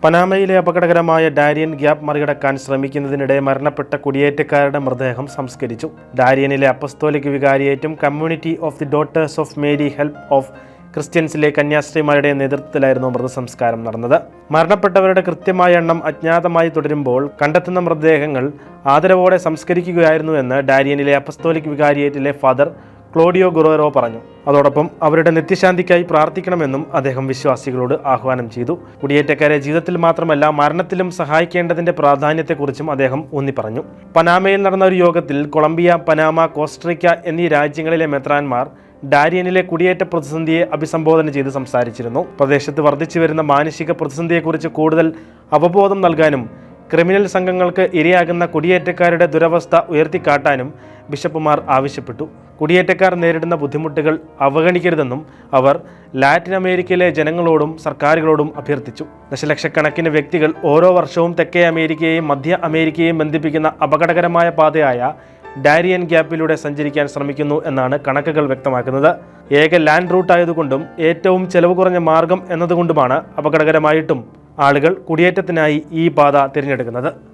പനാമയിലെ അപകടകരമായ Darien gap മറികടക്കാൻ ശ്രമിക്കുന്നതിനിടെ മരണപ്പെട്ട കുടിയേറ്റക്കാരുടെ മൃതദേഹം സംസ്കരിച്ചു. ഡാരിയനിലെ അപ്പസ്തോലിക് വികാരിയേറ്റും community of the Daughters of Mary Help of ക്രിസ്ത്യൻസിലെ കന്യാസ്ത്രീമാരുടെ നേതൃത്വത്തിലായിരുന്നു മൃതസംസ്കാരം നടന്നത്. മരണപ്പെട്ടവരുടെ കൃത്യമായ എണ്ണം അജ്ഞാതമായി തുടരുമ്പോൾ കണ്ടെത്തുന്ന മൃതദേഹങ്ങൾ ആദരവോടെ സംസ്കരിക്കുകയായിരുന്നു എന്ന് ഡാരിയനിലെ അപ്പസ്തോലിക് വികാരിയേറ്റിലെ ഫാദർ ക്ലോഡിയോ ഗുറേറോ പറഞ്ഞു. അതോടൊപ്പം അവരുടെ നിത്യശാന്തിക്കായി പ്രാർത്ഥിക്കണമെന്നും അദ്ദേഹം വിശ്വാസികളോട് ആഹ്വാനം ചെയ്തു. കുടിയേറ്റക്കാരെ ജീവിതത്തിൽ മാത്രമല്ല മരണത്തിലും സഹായിക്കേണ്ടതിന്റെ പ്രാധാന്യത്തെക്കുറിച്ചും അദ്ദേഹം ഊന്നി പറഞ്ഞു. പനാമയിൽ നടന്ന ഒരു യോഗത്തിൽ കൊളംബിയ, പനാമ, കോസ്റ്ററിക്ക എന്നീ രാജ്യങ്ങളിലെ മെത്രാൻമാർ ഡാരിയനിലെ കുടിയേറ്റ പ്രതിസന്ധിയെ അഭിസംബോധന ചെയ്ത് സംസാരിച്ചിരുന്നു. പ്രദേശത്ത് വർദ്ധിച്ചു വരുന്ന മാനുഷിക പ്രതിസന്ധിയെക്കുറിച്ച് കൂടുതൽ അവബോധം നൽകാനും ക്രിമിനൽ സംഘങ്ങൾക്ക് ഇരയാകുന്ന കുടിയേറ്റക്കാരുടെ ദുരവസ്ഥ ഉയർത്തിക്കാട്ടാനും ബിഷപ്പുമാർ ആവശ്യപ്പെട്ടു. കുടിയേറ്റക്കാർ നേരിടുന്ന ബുദ്ധിമുട്ടുകൾ അവഗണിക്കരുതെന്നും അവർ ലാറ്റിൻ അമേരിക്കയിലെ ജനങ്ങളോടും സർക്കാരുകളോടും അഭ്യർത്ഥിച്ചു. ദശലക്ഷക്കണക്കിന് വ്യക്തികൾ ഓരോ വർഷവും തെക്കേ അമേരിക്കയെയും മധ്യ അമേരിക്കയെയും ബന്ധിപ്പിക്കുന്ന അപകടകരമായ പാതയായ ഡാരിയൻ ഗ്യാപ്പിലൂടെ സഞ്ചരിക്കാൻ ശ്രമിക്കുന്നു എന്നാണ് കണക്കുകൾ വ്യക്തമാക്കുന്നത്. ഏക ലാൻഡ് റൂട്ട് ആയതുകൊണ്ടും ഏറ്റവും ചെലവ് കുറഞ്ഞ മാർഗം എന്നതുകൊണ്ടുമാണ് അപകടകരമായിട്ടും ആളുകൾ കുടിയേറ്റത്തിനായി ഈ പാത തിരഞ്ഞെടുക്കുന്നത്.